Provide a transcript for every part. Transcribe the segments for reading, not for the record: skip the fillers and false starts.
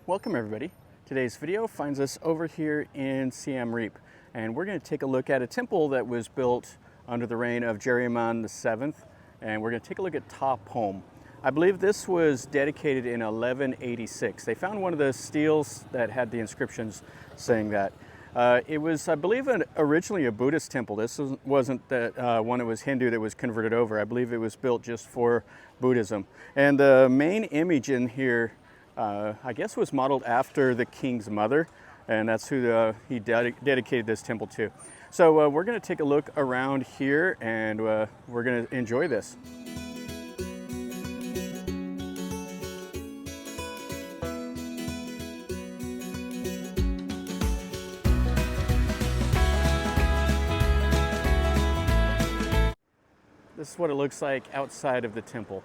Welcome everybody. Today's video finds us over here in Siem Reap, and we're going to take a look at a temple that was built under the reign of Jayavarman VII, and we're going to take a look at Ta Prohm. I believe this was dedicated in 1186. They found one of the steels that had the inscriptions saying that. It was, I believe, originally a Buddhist temple. This wasn't that one that was Hindu that was converted over. I believe it was built just for Buddhism. And the main image in here, I guess, was modeled after the king's mother, and that's who he dedicated this temple to. So we're going to take a look around here, and we're going to enjoy this. This is what it looks like outside of the temple.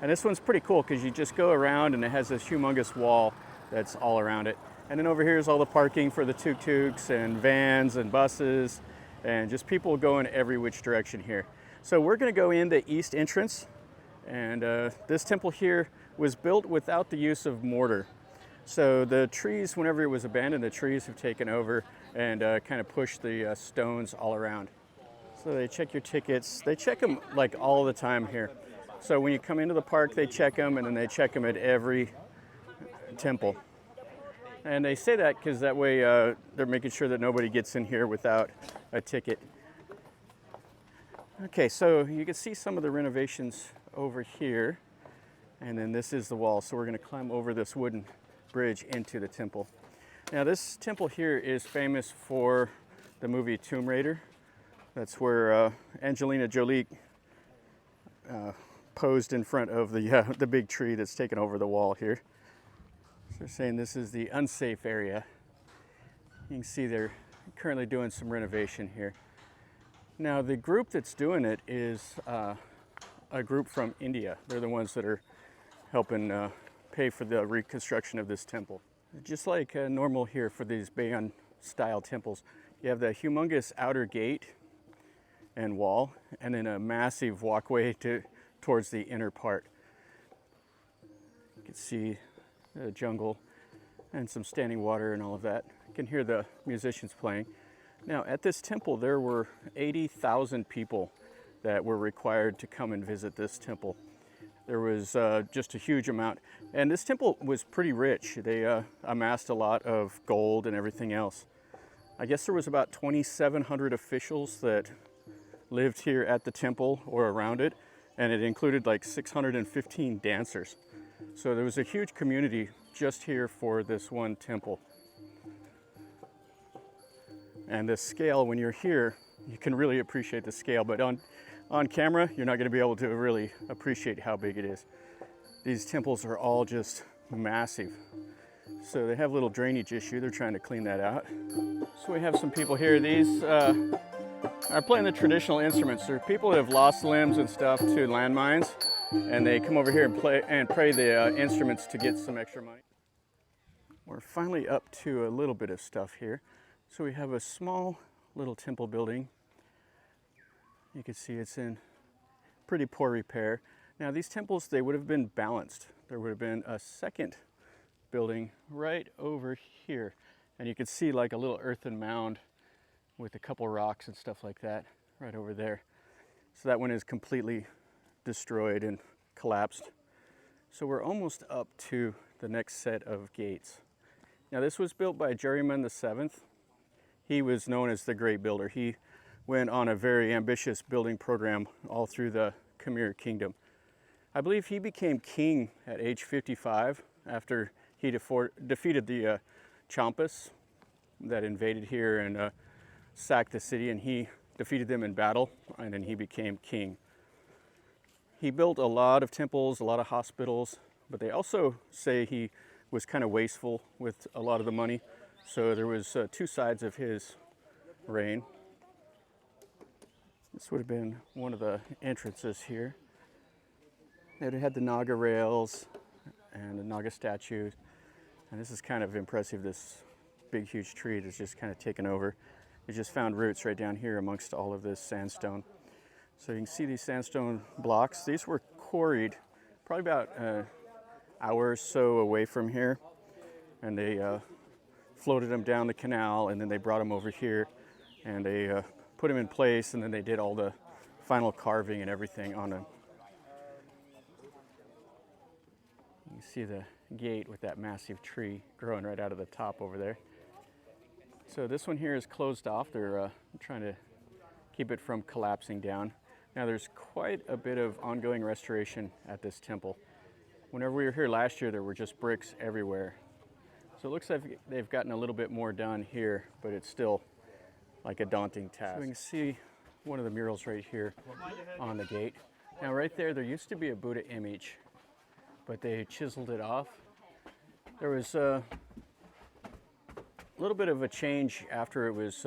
And this one's pretty cool because you just go around and it has this humongous wall that's all around it. And then over here is all the parking for the tuk-tuks and vans and buses and just people going every which direction here. So we're going to go in the east entrance, and this temple here was built without the use of mortar. So the trees, whenever it was abandoned, the trees have taken over and kind of pushed the stones all around. So they check your tickets. They check them like all the time here. So when you come into the park, they check them, and then they check them at every temple. And they say that because that way they're making sure that nobody gets in here without a ticket. Okay, so you can see some of the renovations over here. And then this is the wall. So we're going to climb over this wooden bridge into the temple. Now this temple here is famous for the movie Tomb Raider. That's where Angelina Jolie posed in front of the big tree that's taken over the wall here. So they're saying this is the unsafe area. You can see they're currently doing some renovation here. Now the group that's doing it is a group from India. They're the ones that are helping pay for the reconstruction of this temple. Just like normal here for these Bayon style temples, you have the humongous outer gate and wall, and then a massive walkway towards the inner part. You can see the jungle and some standing water and all of that. You can hear the musicians playing. Now at this temple there were 80,000 people that were required to come and visit this temple. There was just a huge amount, and this temple was pretty rich. They amassed a lot of gold and everything else. I guess there was about 2,700 officials that lived here at the temple or around it, and it included like 615 dancers. So there was a huge community just here for this one temple. And the scale, when you're here, you can really appreciate the scale, but on camera, you're not going to be able to really appreciate how big it is. These temples are all just massive. So they have a little drainage issue. They're trying to clean that out. So we have some people here. These are playing the traditional instruments. There are people that have lost limbs and stuff to landmines, and they come over here and pray the instruments to get some extra money. We're finally up to a little bit of stuff here. So we have a small little temple building. You can see it's in pretty poor repair. Now these temples, they would have been balanced. There would have been a second building right over here, and you can see like a little earthen mound with a couple rocks and stuff like that right over there. So that one is completely destroyed and collapsed. So we're almost up to the next set of gates. Now this was built by Jayavarman VII. He was known as the Great Builder. He went on a very ambitious building program all through the Khmer Kingdom. I believe he became king at age 55 after he defeated the Champas that invaded here and sacked the city, and he defeated them in battle, and then he became king. He built a lot of temples, a lot of hospitals, but they also say he was kind of wasteful with a lot of the money. So there was two sides of his reign. This would have been one of the entrances here. It had the Naga rails and the Naga statues, and this is kind of impressive, this big huge tree that's just kind of taken over. We just found roots right down here amongst all of this sandstone. So you can see these sandstone blocks. These were quarried probably about an hour or so away from here. and they floated them down the canal, and then they brought them over here, and they put them in place, and then they did all the final carving and everything on them. You see the gate with that massive tree growing right out of the top over there. So this one here is closed off. They're trying to keep it from collapsing down. Now there's quite a bit of ongoing restoration at this temple. Whenever we were here last year, there were just bricks everywhere. So it looks like they've gotten a little bit more done here, but it's still like a daunting task. So we can see one of the murals right here on the gate. Now right there used to be a Buddha image, but they chiseled it off. There was a little bit of a change after it was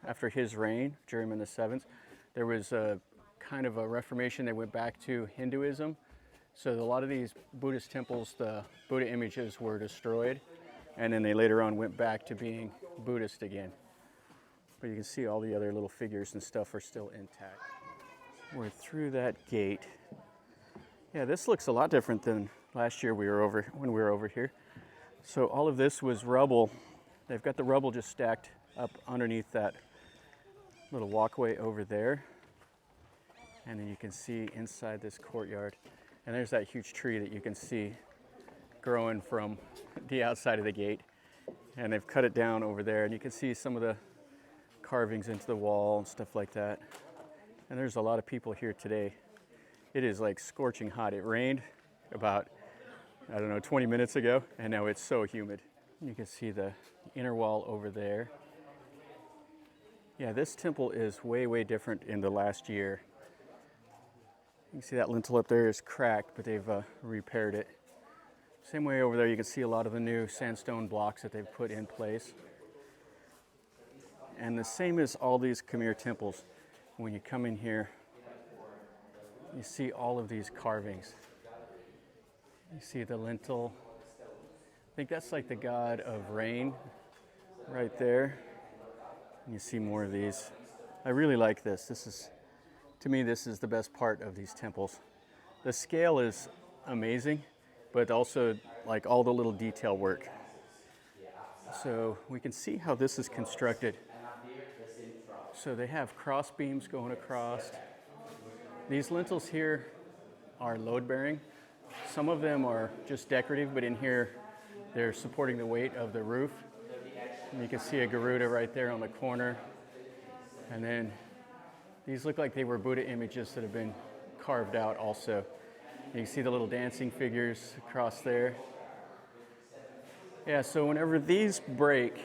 after his reign, Jayavarman VII. There was a kind of a reformation. They went back to Hinduism. So a lot of these Buddhist temples, the Buddha images were destroyed, and then they later on went back to being Buddhist again. But you can see all the other little figures and stuff are still intact. We're through that gate. Yeah, this looks a lot different than last year when we were over here. So all of this was rubble. They've got the rubble just stacked up underneath that little walkway over there. And then you can see inside this courtyard. And there's that huge tree that you can see growing from the outside of the gate. And they've cut it down over there, and you can see some of the carvings into the wall and stuff like that. And there's a lot of people here today. It is like scorching hot. It rained about, 20 minutes ago, and now it's so humid. You can see the inner wall over there. Yeah, this temple is way, way different in the last year. You can see that lintel up there is cracked, but they've repaired it. Same way over there, you can see a lot of the new sandstone blocks that they've put in place. And the same as all these Khmer temples. When you come in here, you see all of these carvings. You see the lintel. I think that's like the god of rain right there. And you see more of these. I really like this. To me, this is the best part of these temples. The scale is amazing, but also like all the little detail work. So we can see how this is constructed. So they have cross beams going across. These lintels here are load bearing. Some of them are just decorative, but in here they're supporting the weight of the roof. And you can see a Garuda right there on the corner. And then these look like they were Buddha images that have been carved out also. You can see the little dancing figures across there. Yeah, so whenever these break,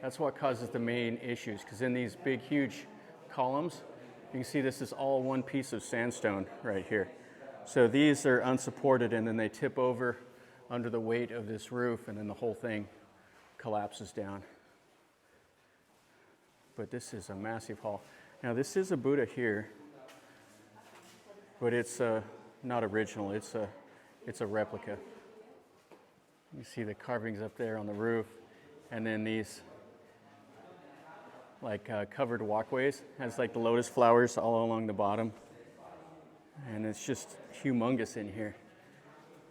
that's what causes the main issues, because in these big, huge columns, you can see this is all one piece of sandstone right here. So these are unsupported, and then they tip over under the weight of this roof, and then the whole thing collapses down. But this is a massive hall. Now this is a Buddha here, but it's not original. It's a replica. You see the carvings up there on the roof, and then these like covered walkways. Has like the lotus flowers all along the bottom, and it's just humongous in here.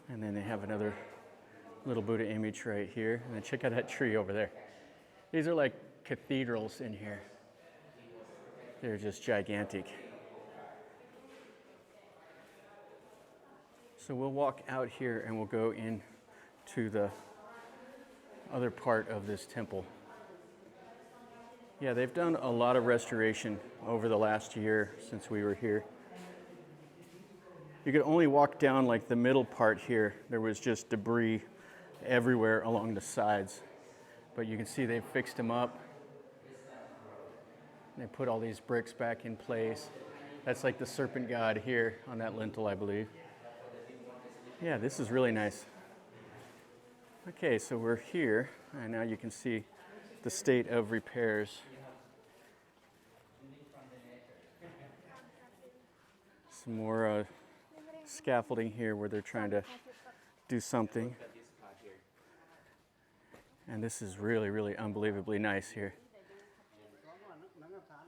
And then they have another little Buddha image right here, and then check out that tree over there. These are like cathedrals in here. They're just gigantic. So we'll walk out here and we'll go into the other part of this temple. Yeah, they've done a lot of restoration over the last year since we were here. You could only walk down like the middle part here. There was just debris everywhere along the sides. But you can see they've fixed them up. They put all these bricks back in place. That's like the serpent god here on that lintel, I believe. Yeah, this is really nice. Okay, so we're here, and now you can see the state of repairs. Some more scaffolding here where they're trying to do something. And this is really, really unbelievably nice here.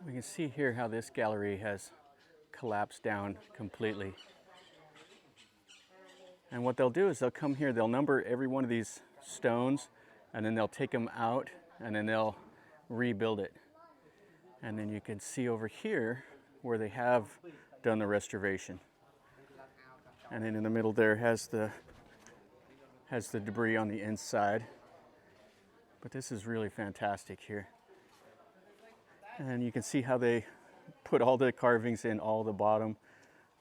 We can see here how this gallery has collapsed down completely. And what they'll do is they'll come here, they'll number every one of these stones, and then they'll take them out and then they'll rebuild it. And then you can see over here where they have done the restoration. And then in the middle there has the debris on the inside. But this is really fantastic here. And you can see how they put all the carvings in all the bottom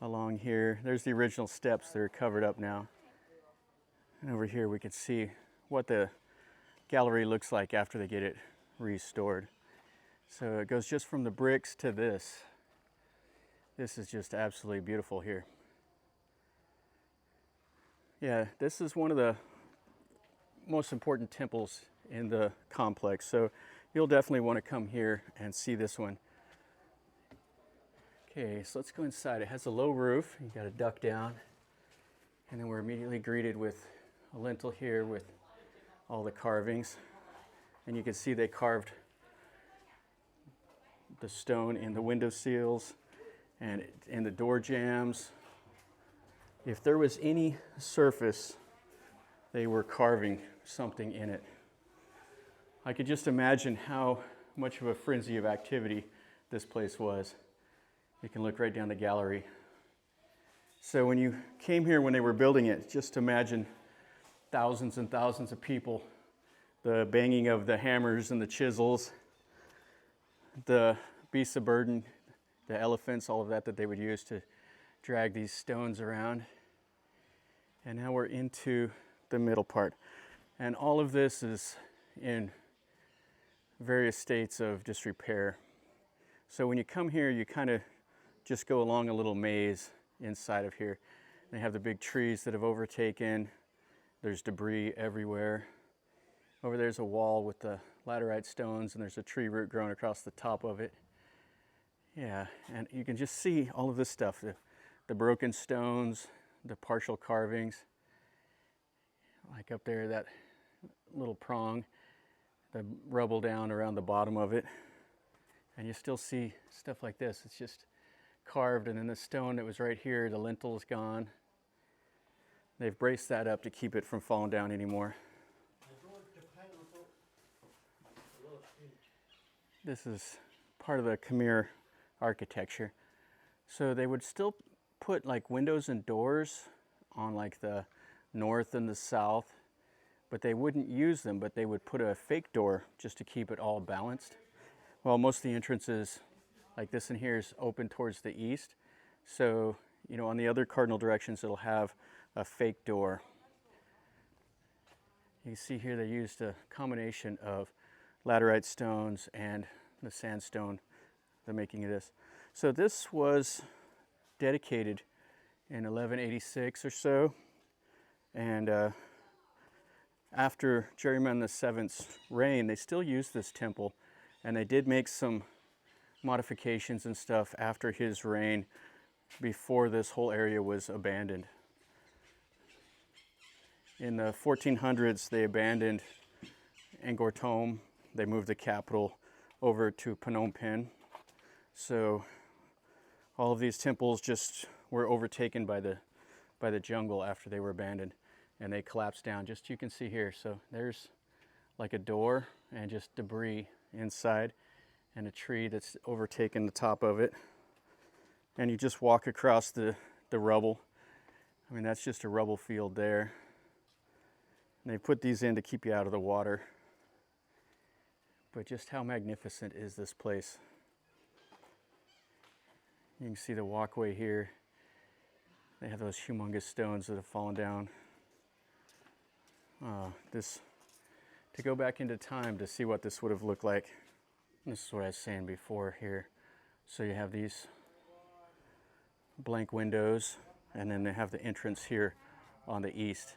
along here. There's the original steps that are covered up now. And over here we can see what the gallery looks like after they get it restored. So it goes just from the bricks to this. This is just absolutely beautiful here. Yeah, this is one of the most important temples in the complex. So you'll definitely want to come here and see this one. Okay, so let's go inside. It has a low roof. You got to duck down. And then we're immediately greeted with a lintel here with all the carvings. And you can see they carved the stone in the window seals and in the door jambs. If there was any surface, they were carving something in it. I could just imagine how much of a frenzy of activity this place was. You can look right down the gallery. So when you came here when they were building it, just imagine thousands and thousands of people, the banging of the hammers and the chisels, the beasts of burden, the elephants, all of that they would use to drag these stones around. And now we're into the middle part. And all of this is in various states of disrepair. So when you come here, you kind of just go along a little maze inside of here. They have the big trees that have overtaken. There's debris everywhere. Over there's a wall with the laterite stones, and there's a tree root growing across the top of it. Yeah, and you can just see all of this stuff, the broken stones, the partial carvings. Like up there, that little prong, the rubble down around the bottom of it. And you still see stuff like this. It's just carved, and then the stone that was right here, the lintel is gone. They've braced that up to keep it from falling down anymore. This is part of the Khmer architecture. So they would still put like windows and doors on like the north and the south, but they wouldn't use them, but they would put a fake door just to keep it all balanced. Well, most of the entrances like this in here is open towards the east. So, you know, on the other cardinal directions, it'll have a fake door. You can see here they used a combination of laterite stones and the sandstone, the making of this. So this was dedicated in 1186 or so. And after Jayavarman VII's reign, they still used this temple. And they did make some modifications and stuff after his reign before this whole area was abandoned. In the 1400s, they abandoned Angkor Thom. They moved the capital over to Phnom Penh. So all of these temples just were overtaken by the jungle after they were abandoned, and they collapsed down. Just you can see here. So there's like a door and just debris inside, and a tree that's overtaken the top of it. And you just walk across the rubble. I mean, that's just a rubble field there. And they put these in to keep you out of the water. But just how magnificent is this place? You can see the walkway here. They have those humongous stones that have fallen down. To go back into time to see what this would have looked like. This is what I was saying before here. So you have these blank windows, and then they have the entrance here on the east.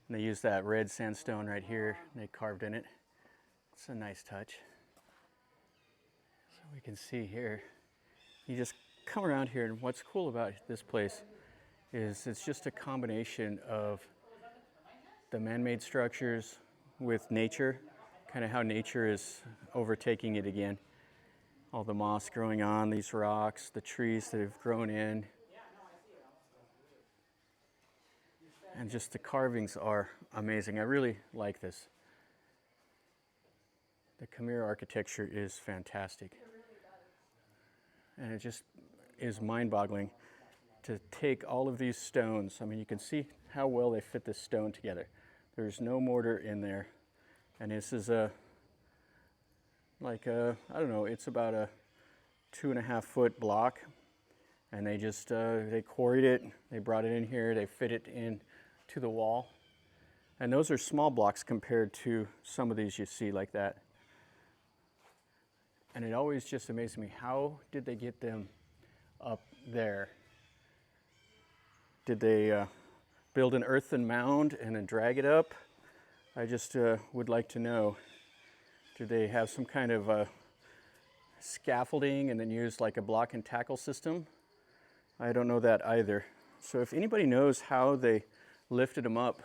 And they use that red sandstone right here, and they carved in it. It's a nice touch. So we can see here, you just come around here, and what's cool about this place is it's just a combination of the man-made structures with nature, kind of how nature is overtaking it again. All the moss growing on these rocks, the trees that have grown in. And just the carvings are amazing. I really like this. The Khmer architecture is fantastic. And it just is mind-boggling to take all of these stones. I mean, you can see how well they fit this stone together. There's no mortar in there. And this is I don't know, it's about a 2.5 foot block. And they just, they quarried it, they brought it in here, they fit it in to the wall. And those are small blocks compared to some of these you see like that. And it always just amazes me, how did they get them up there? Did they build an earthen mound and then drag it up? I just would like to know. Did they have some kind of scaffolding and then use like a block and tackle system? I don't know that either. So if anybody knows how they lifted them up,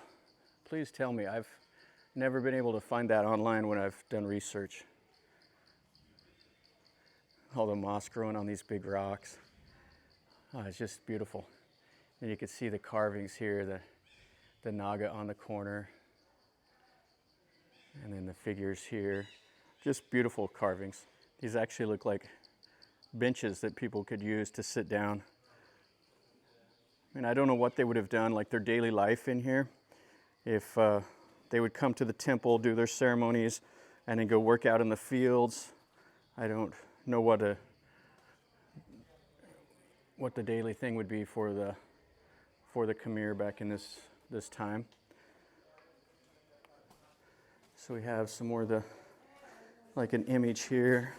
please tell me. I've never been able to find that online when I've done research. All the moss growing on these big rocks. Oh, it's just beautiful. And you can see the carvings here, the naga on the corner. And then the figures here. Just beautiful carvings. These actually look like benches that people could use to sit down. And I don't know what they would have done, like their daily life in here, if they would come to the temple, do their ceremonies, and then go work out in the fields. I don't know what the daily thing would be for the Khmer back in this time. So we have some more of like an image here.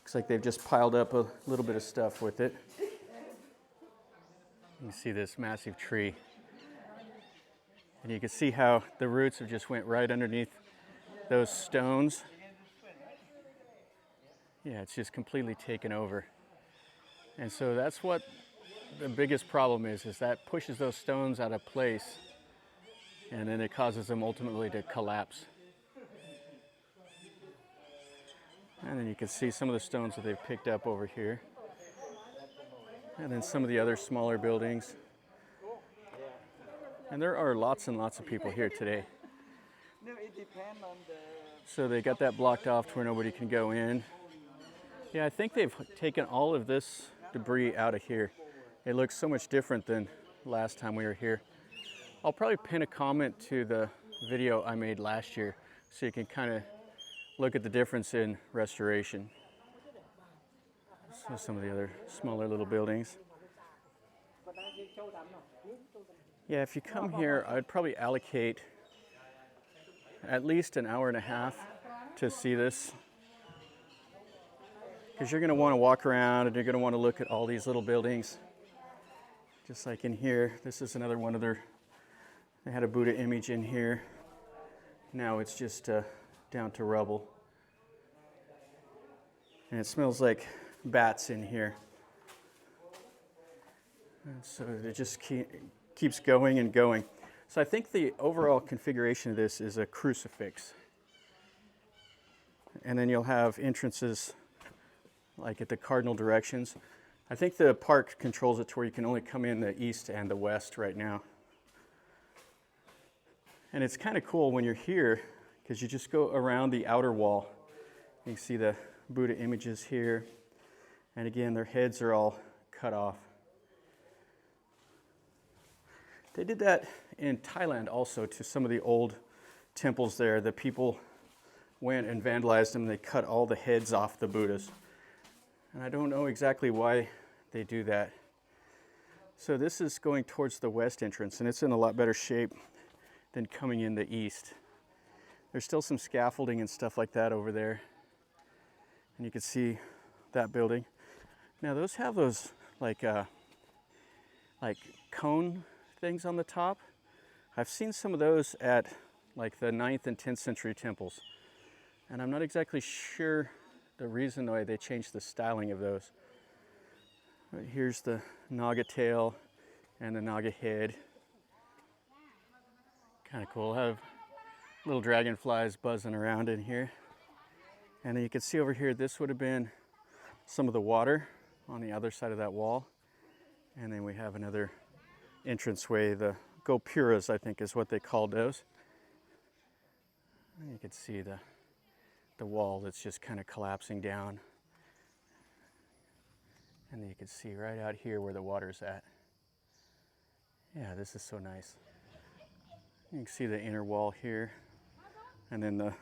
Looks like they've just piled up a little bit of stuff with it. You see this massive tree. And you can see how the roots have just went right underneath those stones. Yeah, it's just completely taken over. And so that's what the biggest problem is that pushes those stones out of place, and then it causes them ultimately to collapse. And then you can see some of the stones that they've picked up over here. And then some of the other smaller buildings. And there are lots and lots of people here today. So they got that blocked off to where nobody can go in. Yeah, I think they've taken all of this debris out of here. It looks so much different than last time we were here. I'll probably pin a comment to the video I made last year so you can kind of look at the difference in restoration. So some of the other smaller little buildings. Yeah, if you come here, I'd probably allocate at least an hour and a half to see this. Because you're going to want to walk around and you're going to want to look at all these little buildings. Just like in here, this is another one of they had a Buddha image in here. Now it's just down to rubble. And it smells like bats in here. And so it just keeps going and going. So I think the overall configuration of this is a crucifix. And then you'll have entrances like at the cardinal directions. I think the park controls it to where you can only come in the east and the west right now. And it's kind of cool when you're here because you just go around the outer wall. You can see the Buddha images here. And again, their heads are all cut off. They did that in Thailand also to some of the old temples there. The people went and vandalized them. They cut all the heads off the Buddhas. And I don't know exactly why they do that. So this is going towards the west entrance, and it's in a lot better shape than coming in the east. There's still some scaffolding and stuff like that over there. And you can see that building. Now those have those like cone things on the top. I've seen some of those at like the 9th and 10th century temples. And I'm not exactly sure the reason why they changed the styling of those. But here's the naga tail and the naga head. Kind of cool. Have little dragonflies buzzing around in here. And then you can see over here, this would have been some of the water on the other side of that wall. And then we have another entranceway, the gopuras, I think is what they called those. And you can see the the wall that's just kind of collapsing down. And you can see right out here where the water's at. Yeah, this is so nice. You can see the inner wall here, and then the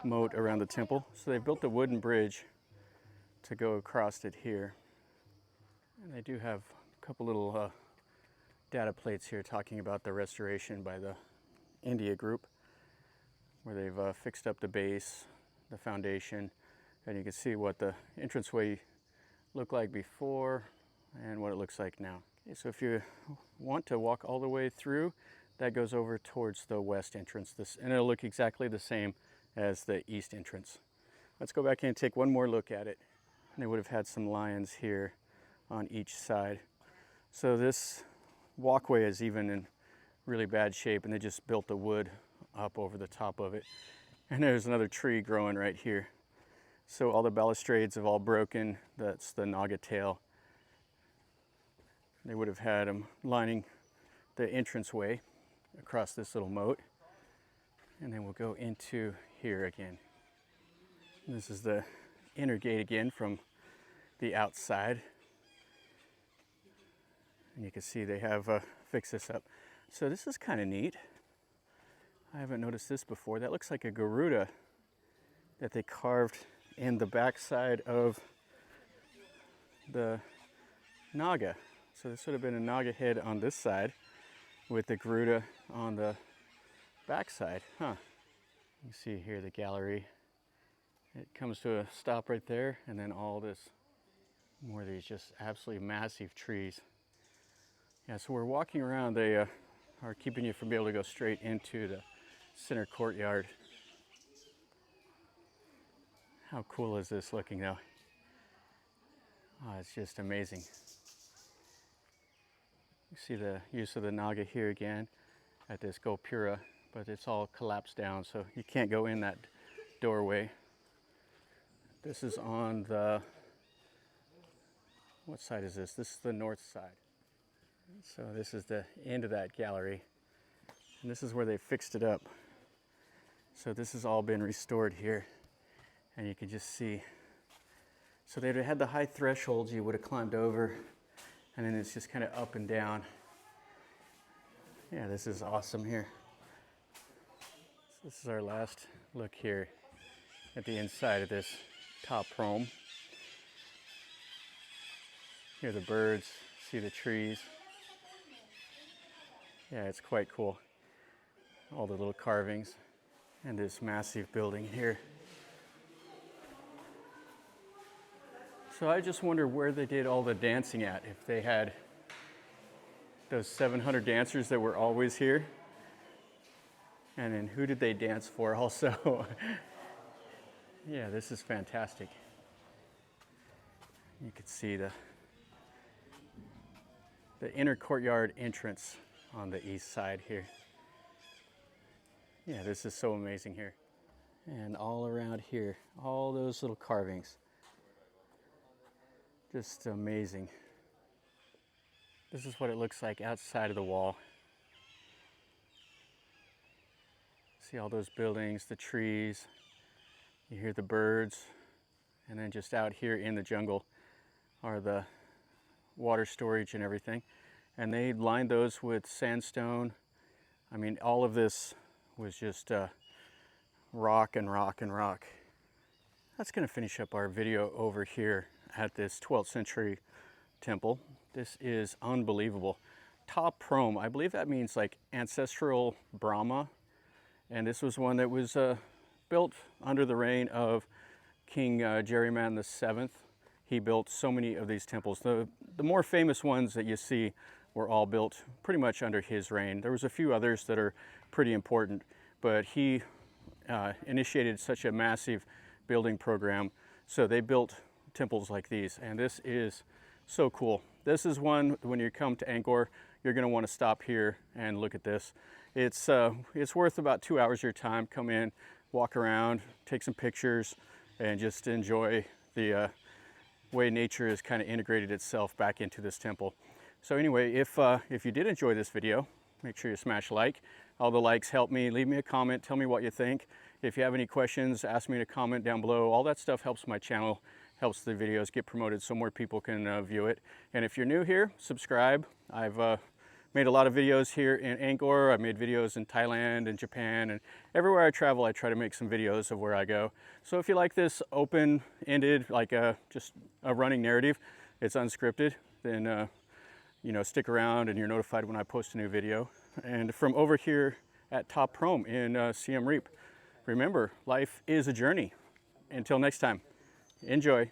moat around the temple. So they built a wooden bridge to go across it here. And they do have a couple little data plates here talking about the restoration by the India group, where they've fixed up the base, the foundation, and you can see what the entranceway looked like before and what it looks like now. Okay, so if you want to walk all the way through, that goes over towards the west entrance, and it'll look exactly the same as the east entrance. Let's go back in and take one more look at it. And they would have had some lions here on each side. So this walkway is even in really bad shape, and they just built the wood up over the top of it. And there's another tree growing right here. So all the balustrades have all broken. That's the naga tail. They would have had them lining the entranceway across this little moat. And then we'll go into here again. This is the inner gate again from the outside. And you can see they have fixed this up. So this is kind of neat. I haven't noticed this before. That looks like a Garuda that they carved in the backside of the Naga. So this would have been a Naga head on this side with the Garuda on the backside. Huh. You see here the gallery. It comes to a stop right there, and then all this, more of these just absolutely massive trees. Yeah, so we're walking around. They are keeping you from being able to go straight into the center courtyard. How cool is this looking though? Oh, it's just amazing. You see the use of the Naga here again at this Gopura, but it's all collapsed down, so you can't go in that doorway. This is on the, what side is this? This is the north side. So this is the end of that gallery, and this is where they fixed it up. So this has all been restored here, and you can just see. So they had the high thresholds you would have climbed over, and then it's just kind of up and down. Yeah, this is awesome here. So this is our last look here at the inside of this Ta Prohm. Hear the birds, see the trees. Yeah, it's quite cool. All the little carvings and this massive building here. So I just wonder where they did all the dancing at. If they had those 700 dancers that were always here. And then who did they dance for also? Yeah, this is fantastic. You can see the inner courtyard entrance on the east side here. Yeah, this is so amazing here. And all around here, all those little carvings. Just amazing. This is what it looks like outside of the wall. See all those buildings, the trees, you hear the birds, and then just out here in the jungle are the water storage and everything. And they lined those with sandstone. I mean, all of this was just rock and rock and rock. That's gonna finish up our video over here at this 12th century temple. This is unbelievable. Ta Prohm, I believe that means like Ancestor Brahma. And this was one that was built under the reign of King Jayavarman VII. He built so many of these temples. The more famous ones that you see were all built pretty much under his reign. There was a few others that are pretty important, but he initiated such a massive building program. So they built temples like these, and this is so cool. This is one, when you come to Angkor, you're gonna wanna stop here and look at this. It's worth about 2 hours of your time. Come in, walk around, take some pictures, and just enjoy the way nature has kind of integrated itself back into this temple. So anyway, if you did enjoy this video, make sure you smash like. All the likes help me. Leave me a comment, tell me what you think. If you have any questions, ask me to comment down below. All that stuff helps my channel, helps the videos get promoted so more people can view it. And if you're new here, subscribe. I've made a lot of videos here in Angkor. I've made videos in Thailand and Japan, and everywhere I travel I try to make some videos of where I go. So if you like this open-ended, like just a running narrative, it's unscripted, then you know, stick around and you're notified when I post a new video. And from over here at Ta Prohm in Siem Reap, remember, life is a journey. Until next time, enjoy.